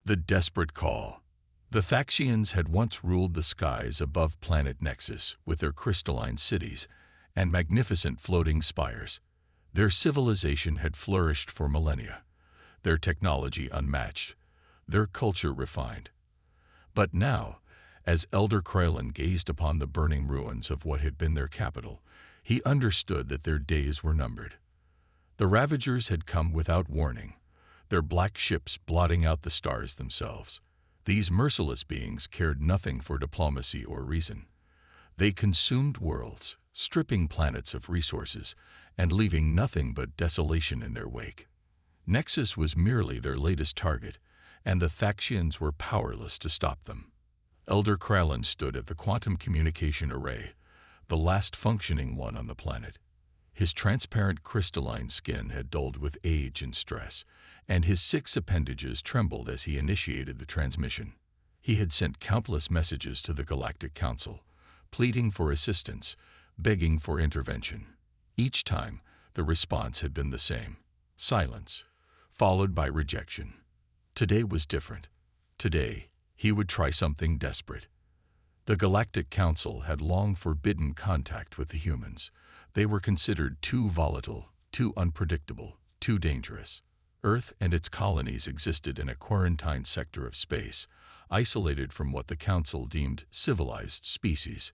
The desperate call. The Thaxians had once ruled the skies above planet Nexus with their crystalline cities and magnificent floating spires. Their civilization had flourished for millennia, their technology unmatched, their culture refined. But now, as Elder Krylon gazed upon the burning ruins of what had been their capital, he understood that their days were numbered. The Ravagers had come without warning, their black ships blotting out the stars themselves. These merciless beings cared nothing for diplomacy or reason. They consumed worlds, stripping planets of resources, and leaving nothing but desolation in their wake. Nexus was merely their latest target, and the Thaxians were powerless to stop them. Elder Krylon stood at the quantum communication array, the last functioning one on the planet. His transparent crystalline skin had dulled with age and stress, and his 6 appendages trembled as he initiated the transmission. He had sent countless messages to the Galactic Council, pleading for assistance, begging for intervention. Each time, the response had been the same: silence, followed by rejection. Today was different. Today, he would try something desperate. The Galactic Council had long forbidden contact with the humans. They were considered too volatile, too unpredictable, too dangerous. Earth and its colonies existed in a quarantined sector of space, isolated from what the Council deemed civilized species.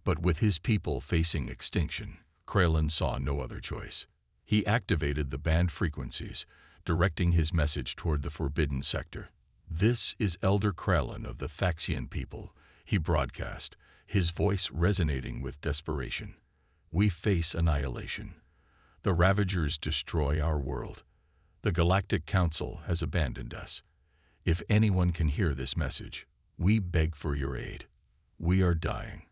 But with his people facing extinction, Krylon saw no other choice. He activated the band frequencies, directing his message toward the forbidden sector. "This is Elder Krylon of the Thaxian people," he broadcast, his voice resonating with desperation. "We face annihilation. The Ravagers destroy our world. The Galactic Council has abandoned us. If anyone can hear this message, we beg for your aid. We are dying."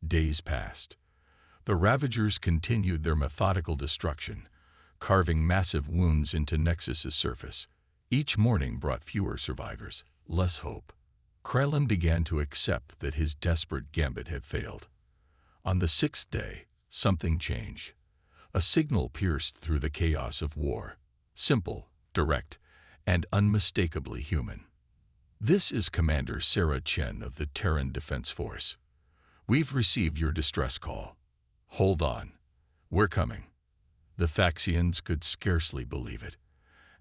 Days passed. The Ravagers continued their methodical destruction, carving massive wounds into Nexus's surface. Each morning brought fewer survivors, less hope. Krylon began to accept that his desperate gambit had failed. On the 6th day, something changed. A signal pierced through the chaos of war, simple, direct, and unmistakably human. "This is Commander Sarah Chen of the Terran Defense Force. We've received your distress call. Hold on. We're coming." The Thaxians could scarcely believe it.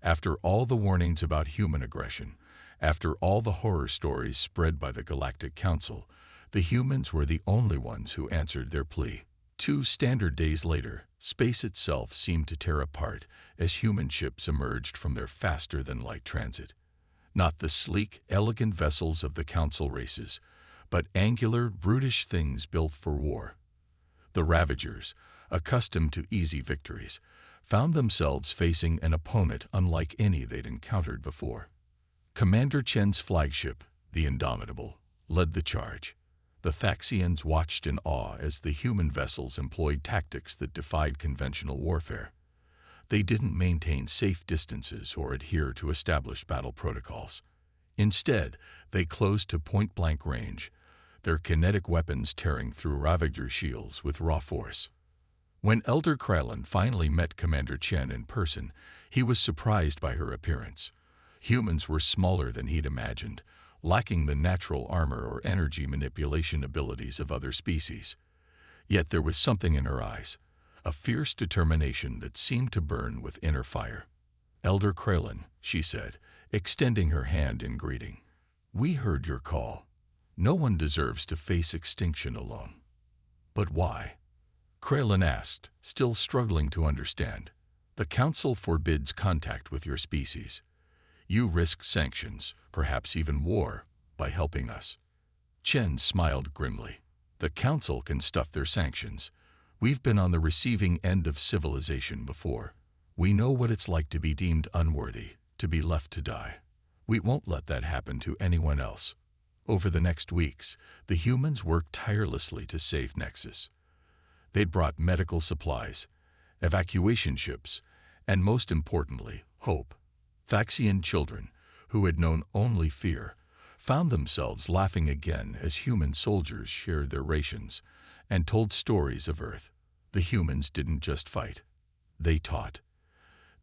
After all the warnings about human aggression, after all the horror stories spread by the Galactic Council, the humans were the only ones who answered their plea. 2 standard days later, space itself seemed to tear apart as human ships emerged from their faster-than-light transit. Not the sleek, elegant vessels of the Council races, but angular, brutish things built for war. The Ravagers, accustomed to easy victories, found themselves facing an opponent unlike any they'd encountered before. Commander Chen's flagship, the Indomitable, led the charge. The Thaxians watched in awe as the human vessels employed tactics that defied conventional warfare. They didn't maintain safe distances or adhere to established battle protocols. Instead, they closed to point-blank range, their kinetic weapons tearing through Ravager shields with raw force. When Elder Krylon finally met Commander Chen in person, he was surprised by her appearance. Humans were smaller than he'd imagined, lacking the natural armor or energy manipulation abilities of other species. Yet there was something in her eyes, a fierce determination that seemed to burn with inner fire. "Elder Krylon," she said, extending her hand in greeting. "We heard your call. No one deserves to face extinction alone." "But why?" Krylon asked, still struggling to understand. "The Council forbids contact with your species. You risk sanctions, perhaps even war, by helping us." Chen smiled grimly. "The Council can stuff their sanctions. We've been on the receiving end of civilization before. We know what it's like to be deemed unworthy, to be left to die. We won't let that happen to anyone else." Over the next weeks, the humans worked tirelessly to save Nexus. They'd brought medical supplies, evacuation ships, and most importantly, hope. Thaxian children, who had known only fear, found themselves laughing again as human soldiers shared their rations and told stories of Earth. The humans didn't just fight. They taught.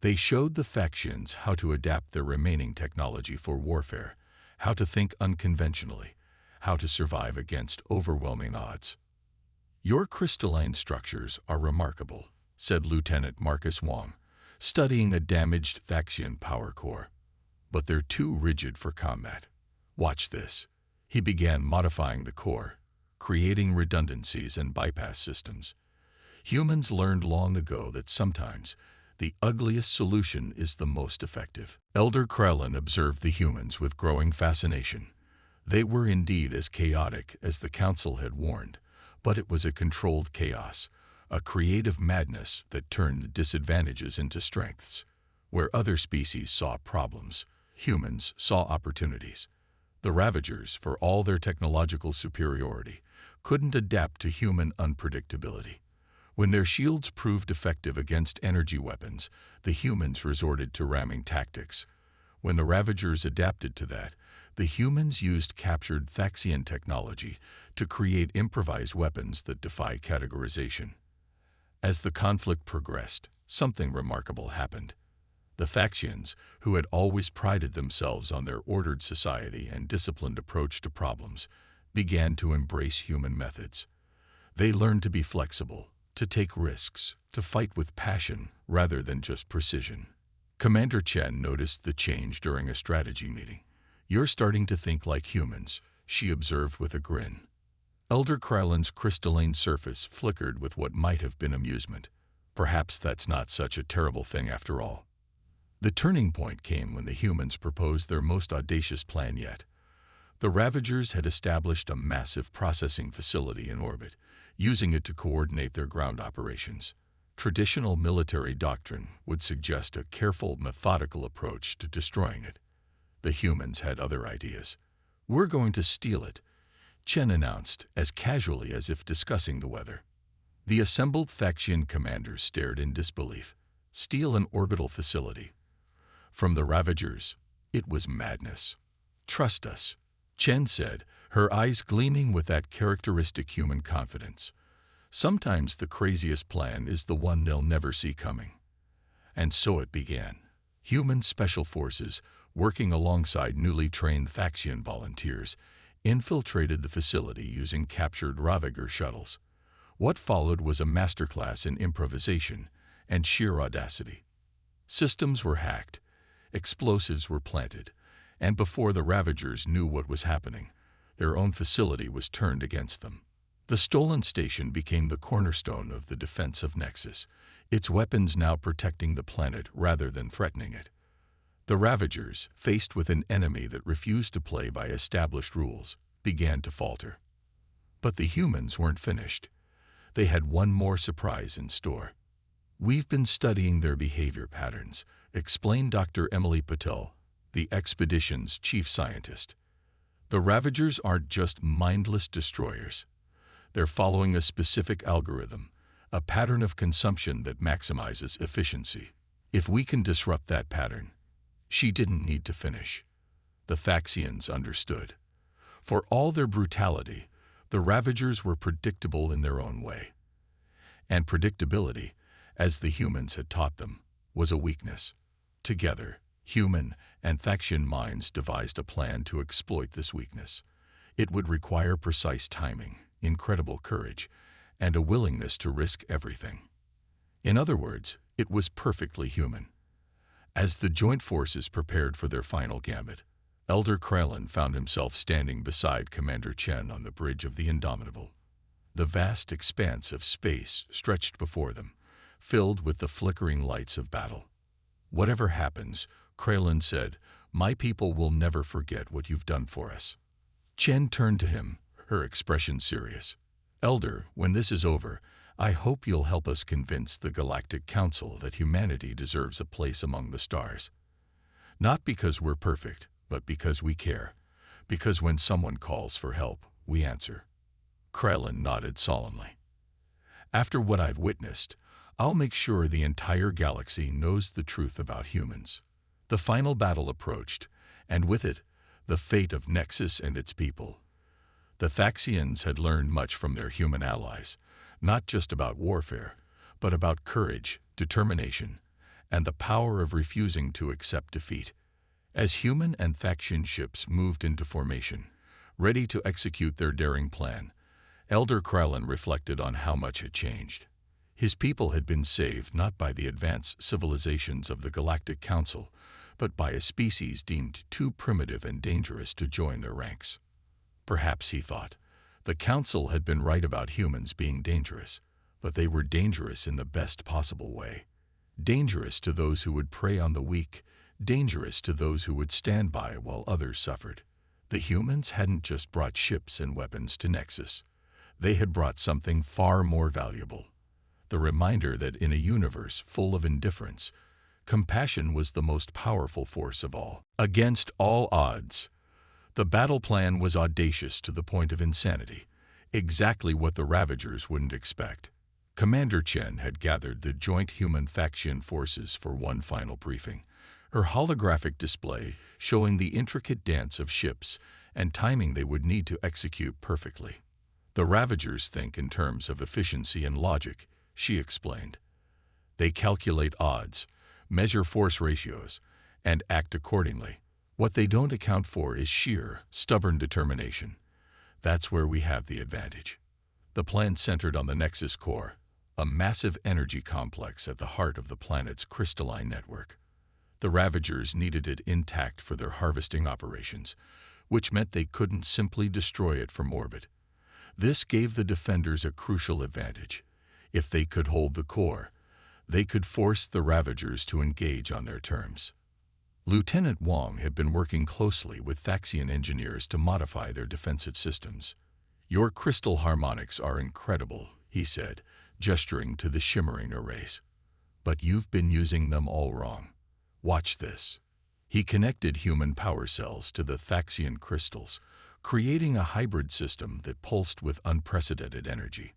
They showed the factions how to adapt their remaining technology for warfare, how to think unconventionally, how to survive against overwhelming odds. "Your crystalline structures are remarkable," said Lieutenant Marcus Wong, studying a damaged Thaxian power core. "But they're too rigid for combat. Watch this." He began modifying the core, creating redundancies and bypass systems. Humans learned long ago that sometimes the ugliest solution is the most effective. Elder Krellin observed the humans with growing fascination. They were indeed as chaotic as the Council had warned, but it was a controlled chaos, a creative madness that turned disadvantages into strengths. Where other species saw problems, humans saw opportunities. The Ravagers, for all their technological superiority, couldn't adapt to human unpredictability. When their shields proved effective against energy weapons, the humans resorted to ramming tactics. When the Ravagers adapted to that, the humans used captured Thaxian technology to create improvised weapons that defy categorization. As the conflict progressed, something remarkable happened. The Thaxians, who had always prided themselves on their ordered society and disciplined approach to problems, began to embrace human methods. They learned to be flexible, to take risks, to fight with passion rather than just precision. Commander Chen noticed the change during a strategy meeting. "You're starting to think like humans," she observed with a grin. Elder Krellin's crystalline surface flickered with what might have been amusement. Perhaps that's not such a terrible thing after all. The turning point came when the humans proposed their most audacious plan yet. The Ravagers had established a massive processing facility in orbit, using it to coordinate their ground operations. Traditional military doctrine would suggest a careful, methodical approach to destroying it. The humans had other ideas. "We're going to steal it," Chen announced, as casually as if discussing the weather. The assembled Thaxian commanders stared in disbelief. Steal an orbital facility? From the Ravagers, it was madness. "Trust us," Chen said, her eyes gleaming with that characteristic human confidence. "Sometimes the craziest plan is the one they'll never see coming." And so it began. Human special forces, working alongside newly trained Thaxian volunteers, infiltrated the facility using captured Ravager shuttles. What followed was a masterclass in improvisation and sheer audacity. Systems were hacked, explosives were planted, and before the Ravagers knew what was happening, their own facility was turned against them. The stolen station became the cornerstone of the defense of Nexus, its weapons now protecting the planet rather than threatening it. The Ravagers, faced with an enemy that refused to play by established rules, began to falter. But the humans weren't finished. They had one more surprise in store. "We've been studying their behavior patterns," explained Dr. Emily Patel, the expedition's chief scientist. "The Ravagers aren't just mindless destroyers. They're following a specific algorithm, a pattern of consumption that maximizes efficiency. If we can disrupt that pattern..." She didn't need to finish. The Thaxians understood. For all their brutality, the Ravagers were predictable in their own way. And predictability, as the humans had taught them, was a weakness. Together, human and Thaxian minds devised a plan to exploit this weakness. It would require precise timing, incredible courage, and a willingness to risk everything. In other words, it was perfectly human. As the joint forces prepared for their final gambit, Elder Krellin found himself standing beside Commander Chen on the bridge of the Indomitable. The vast expanse of space stretched before them, filled with the flickering lights of battle. "Whatever happens," Krellin said, "my people will never forget what you've done for us." Chen turned to him, her expression serious. "Elder, when this is over, I hope you'll help us convince the Galactic Council that humanity deserves a place among the stars. Not because we're perfect, but because we care. Because when someone calls for help, we answer." Krellin nodded solemnly. "After what I've witnessed, I'll make sure the entire galaxy knows the truth about humans." The final battle approached, and with it, the fate of Nexus and its people. The Thaxians had learned much from their human allies, not just about warfare, but about courage, determination, and the power of refusing to accept defeat. As human and faction ships moved into formation, ready to execute their daring plan, Elder Krylon reflected on how much had changed. His people had been saved not by the advanced civilizations of the Galactic Council, but by a species deemed too primitive and dangerous to join their ranks. Perhaps, he thought, the Council had been right about humans being dangerous, but they were dangerous in the best possible way. Dangerous to those who would prey on the weak, dangerous to those who would stand by while others suffered. The humans hadn't just brought ships and weapons to Nexus. They had brought something far more valuable. The reminder that in a universe full of indifference, compassion was the most powerful force of all. Against all odds, the battle plan was audacious to the point of insanity, exactly what the Ravagers wouldn't expect. Commander Chen had gathered the joint human faction forces for one final briefing, her holographic display showing the intricate dance of ships and timing they would need to execute perfectly. The Ravagers think in terms of efficiency and logic, she explained. They calculate odds, measure force ratios, and act accordingly. What they don't account for is sheer, stubborn determination. That's where we have the advantage. The plan centered on the Nexus core, a massive energy complex at the heart of the planet's crystalline network. The Ravagers needed it intact for their harvesting operations, which meant they couldn't simply destroy it from orbit. This gave the defenders a crucial advantage. If they could hold the core, they could force the Ravagers to engage on their terms. Lieutenant Wong had been working closely with Thaxian engineers to modify their defensive systems. "Your crystal harmonics are incredible," he said, gesturing to the shimmering arrays. "But you've been using them all wrong. Watch this." He connected human power cells to the Thaxian crystals, creating a hybrid system that pulsed with unprecedented energy.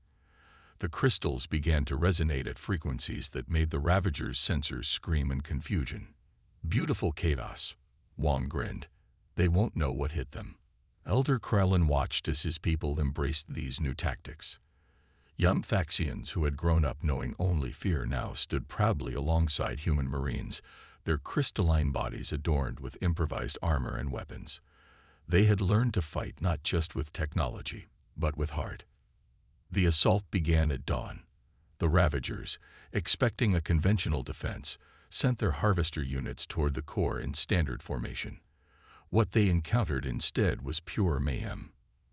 The crystals began to resonate at frequencies that made the Ravagers' sensors scream in confusion. "Beautiful chaos," Wong grinned. "They won't know what hit them." Elder Krylon watched as his people embraced these new tactics. Young Thaxians who had grown up knowing only fear now stood proudly alongside human Marines, their crystalline bodies adorned with improvised armor and weapons. They had learned to fight not just with technology, but with heart. The assault began at dawn. The Ravagers, expecting a conventional defense, sent their harvester units toward the core in standard formation. What they encountered instead was pure mayhem.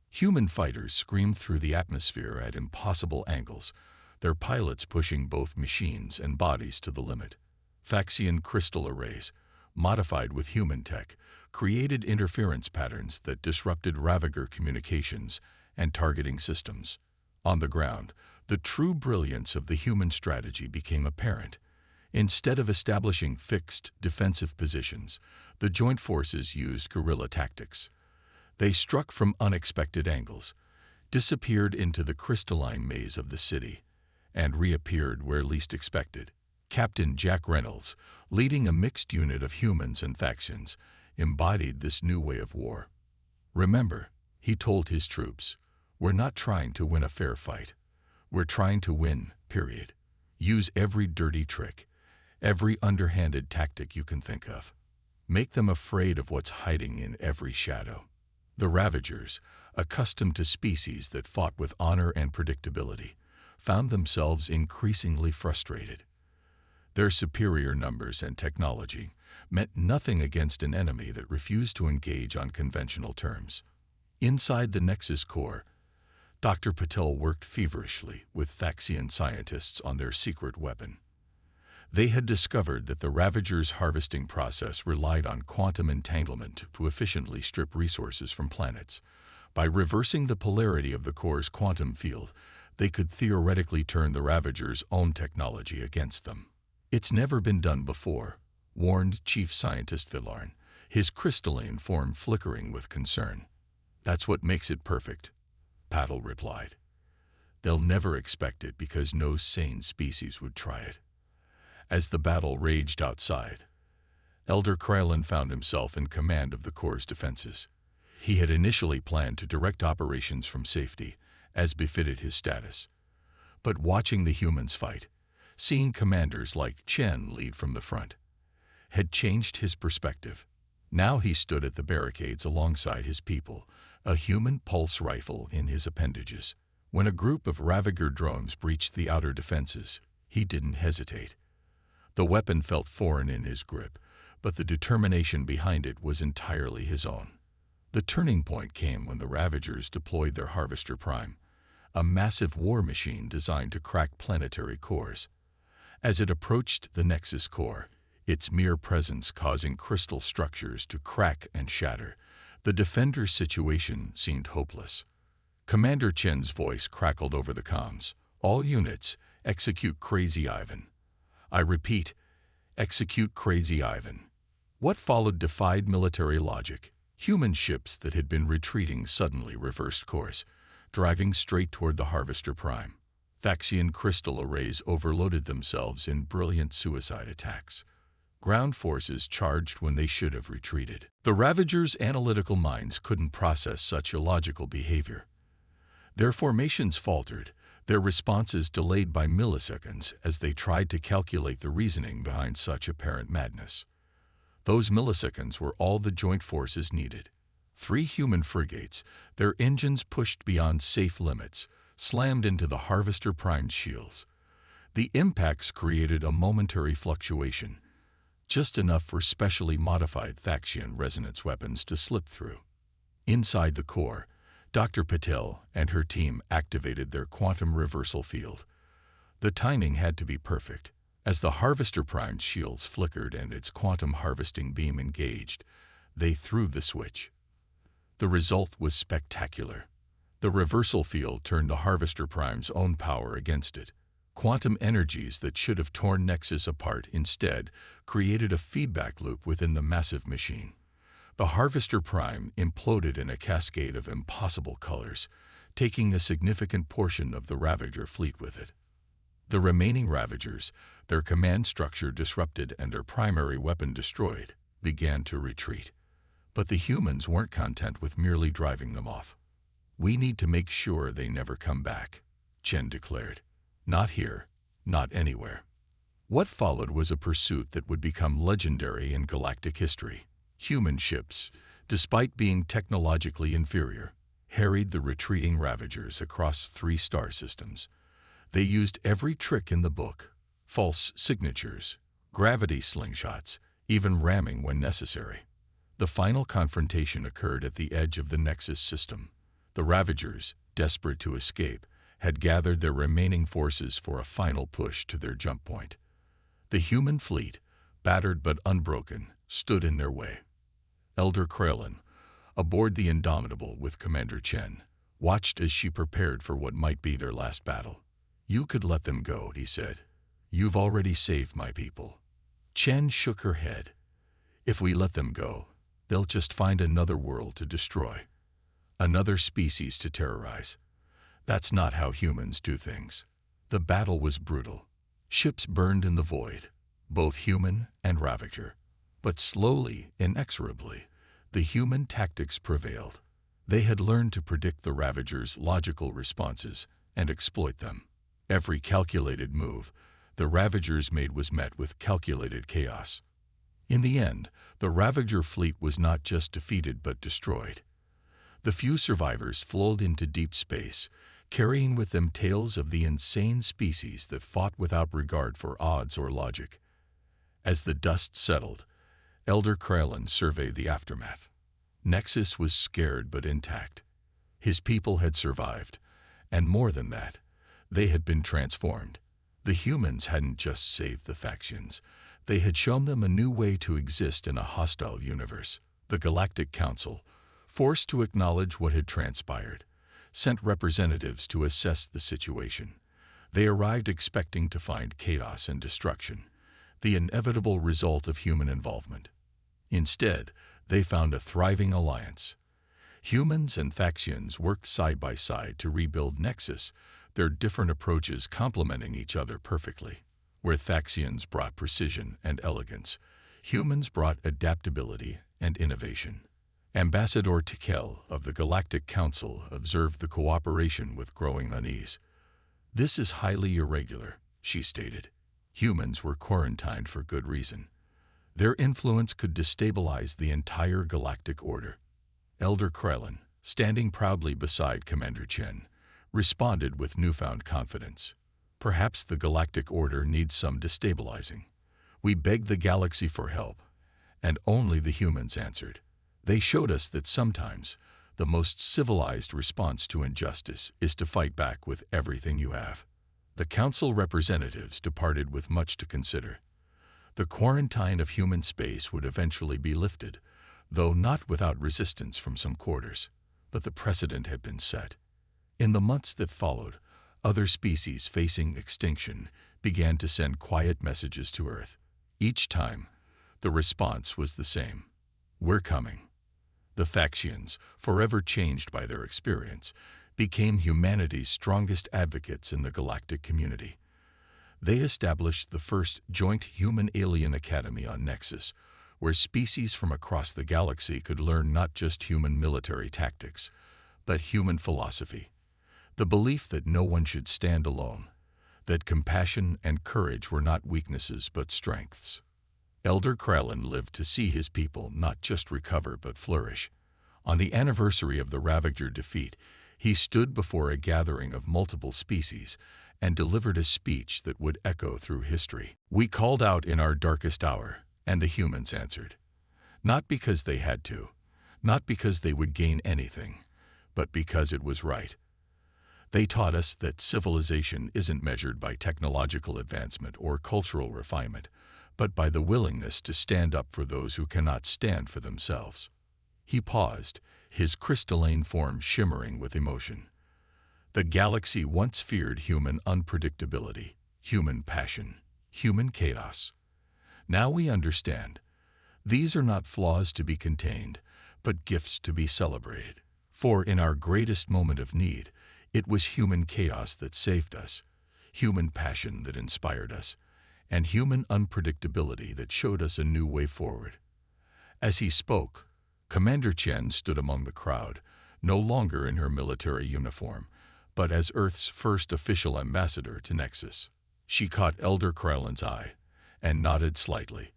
Human fighters screamed through the atmosphere at impossible angles, their pilots pushing both machines and bodies to the limit. Thaxian crystal arrays, modified with human tech, created interference patterns that disrupted Ravager communications and targeting systems. On the ground, the true brilliance of the human strategy became apparent. Instead of establishing fixed, defensive positions, the joint forces used guerrilla tactics. They struck from unexpected angles, disappeared into the crystalline maze of the city, and reappeared where least expected. Captain Jack Reynolds, leading a mixed unit of humans and Thaxians, embodied this new way of war. "Remember," he told his troops, "we're not trying to win a fair fight. We're trying to win, period. Use every dirty trick, every underhanded tactic you can think of. Make them afraid of what's hiding in every shadow." The Ravagers, accustomed to species that fought with honor and predictability, found themselves increasingly frustrated. Their superior numbers and technology meant nothing against an enemy that refused to engage on conventional terms. Inside the Nexus core, Dr. Patel worked feverishly with Thaxian scientists on their secret weapon. They had discovered that the Ravagers' harvesting process relied on quantum entanglement to efficiently strip resources from planets. By reversing the polarity of the core's quantum field, they could theoretically turn the Ravagers' own technology against them. "It's never been done before," warned Chief Scientist Villarn, his crystalline form flickering with concern. "That's what makes it perfect," Paddle replied. "They'll never expect it because no sane species would try it." As the battle raged outside, Elder Krylon found himself in command of the core's defenses. He had initially planned to direct operations from safety, as befitted his status. But watching the humans fight, seeing commanders like Chen lead from the front, had changed his perspective. Now he stood at the barricades alongside his people, a human pulse rifle in his appendages. When a group of Ravager drones breached the outer defenses, he didn't hesitate. The weapon felt foreign in his grip, but the determination behind it was entirely his own. The turning point came when the Ravagers deployed their Harvester Prime, a massive war machine designed to crack planetary cores. As it approached the Nexus core, its mere presence causing crystal structures to crack and shatter, the Defender's situation seemed hopeless. Commander Chen's voice crackled over the comms. "All units, execute Crazy Ivan. I repeat, execute Crazy Ivan." What followed defied military logic. Human ships that had been retreating suddenly reversed course, driving straight toward the Harvester Prime. Phaxian crystal arrays overloaded themselves in brilliant suicide attacks. Ground forces charged when they should have retreated. The Ravagers' analytical minds couldn't process such illogical behavior. Their formations faltered, their responses delayed by milliseconds as they tried to calculate the reasoning behind such apparent madness. Those milliseconds were all the joint forces needed. 3 human frigates, their engines pushed beyond safe limits, slammed into the Harvester Prime's shields. The impacts created a momentary fluctuation, just enough for specially modified Phaxian resonance weapons to slip through. Inside the core, Dr. Patel and her team activated their quantum reversal field. The timing had to be perfect. As the Harvester Prime's shields flickered and its quantum harvesting beam engaged, they threw the switch. The result was spectacular. The reversal field turned the Harvester Prime's own power against it. Quantum energies that should have torn Nexus apart instead created a feedback loop within the massive machine. The Harvester Prime imploded in a cascade of impossible colors, taking a significant portion of the Ravager fleet with it. The remaining Ravagers, their command structure disrupted and their primary weapon destroyed, began to retreat. But the humans weren't content with merely driving them off. "We need to make sure they never come back," Chen declared. "Not here, not anywhere." What followed was a pursuit that would become legendary in galactic history. Human ships, despite being technologically inferior, harried the retreating Ravagers across 3 star systems. They used every trick in the book: false signatures, gravity slingshots, even ramming when necessary. The final confrontation occurred at the edge of the Nexus system. The Ravagers, desperate to escape, had gathered their remaining forces for a final push to their jump point. The human fleet, battered but unbroken, stood in their way. Elder Krellin, aboard the Indomitable with Commander Chen, watched as she prepared for what might be their last battle. "You could let them go," he said. "You've already saved my people." Chen shook her head. "If we let them go, they'll just find another world to destroy, another species to terrorize. That's not how humans do things." The battle was brutal. Ships burned in the void, both human and Ravager. But slowly, inexorably, the human tactics prevailed. They had learned to predict the Ravagers' logical responses and exploit them. Every calculated move the Ravagers made was met with calculated chaos. In the end, the Ravager fleet was not just defeated but destroyed. The few survivors flowed into deep space, carrying with them tales of the insane species that fought without regard for odds or logic. As the dust settled, Elder Krellin surveyed the aftermath. Nexus was scared but intact. His people had survived, and more than that, they had been transformed. The humans hadn't just saved the Phaxians, they had shown them a new way to exist in a hostile universe. The Galactic Council, forced to acknowledge what had transpired, sent representatives to assess the situation. They arrived expecting to find chaos and destruction, the inevitable result of human involvement. Instead, they found a thriving alliance. Humans and Phaxians worked side by side to rebuild Nexus, their different approaches complementing each other perfectly. Where Phaxians brought precision and elegance, humans brought adaptability and innovation. Ambassador Tikel of the Galactic Council observed the cooperation with growing unease. "This is highly irregular," she stated. Humans were quarantined for good reason. Their influence could destabilize the entire galactic order. Elder Krellin, standing proudly beside Commander Chen, responded with newfound confidence. Perhaps the galactic order needs some destabilizing. We begged the galaxy for help, and only the humans answered. They showed us that sometimes the most civilized response to injustice is to fight back with everything you have. The council representatives departed with much to consider. The quarantine of human space would eventually be lifted, though not without resistance from some quarters. But the precedent had been set. In the months that followed, other species facing extinction began to send quiet messages to Earth. Each time, the response was the same. We're coming. The Faxians, forever changed by their experience, became humanity's strongest advocates in the galactic community. They established the first joint human-alien academy on Nexus, where species from across the galaxy could learn not just human military tactics, but human philosophy. The belief that no one should stand alone, that compassion and courage were not weaknesses but strengths. Elder Krellin lived to see his people not just recover but flourish. On the anniversary of the Ravager defeat, he stood before a gathering of multiple species and delivered a speech that would echo through history. We called out in our darkest hour, and the humans answered. Not because they had to, not because they would gain anything, but because it was right. They taught us that civilization isn't measured by technological advancement or cultural refinement, but by the willingness to stand up for those who cannot stand for themselves. He paused, his crystalline form shimmering with emotion. The galaxy once feared human unpredictability, human passion, human chaos. Now we understand. These are not flaws to be contained, but gifts to be celebrated. For in our greatest moment of need, it was human chaos that saved us, human passion that inspired us, and human unpredictability that showed us a new way forward. As he spoke, Commander Chen stood among the crowd, no longer in her military uniform, but as Earth's first official ambassador to Nexus. She caught Elder Krellin's eye and nodded slightly,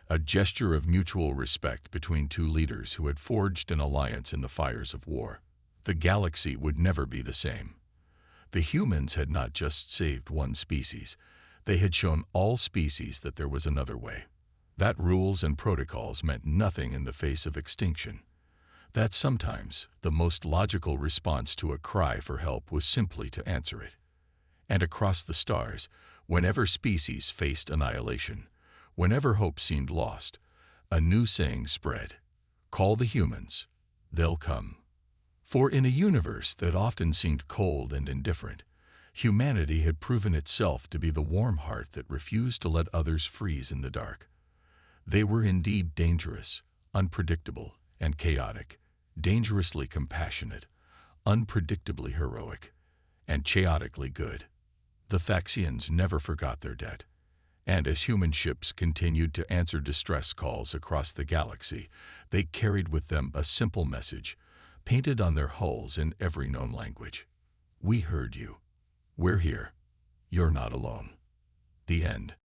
a gesture of mutual respect between two leaders who had forged an alliance in the fires of war. The galaxy would never be the same. The humans had not just saved one species, they had shown all species that there was another way. That rules and protocols meant nothing in the face of extinction. That sometimes the most logical response to a cry for help was simply to answer it. And across the stars, whenever species faced annihilation, whenever hope seemed lost, a new saying spread: call the humans, they'll come. For in a universe that often seemed cold and indifferent, humanity had proven itself to be the warm heart that refused to let others freeze in the dark. They were indeed dangerous, unpredictable, and chaotic, dangerously compassionate, unpredictably heroic, and chaotically good. The Faxians never forgot their debt, and as human ships continued to answer distress calls across the galaxy, they carried with them a simple message, painted on their hulls in every known language. We heard you. We're here. You're not alone. The end.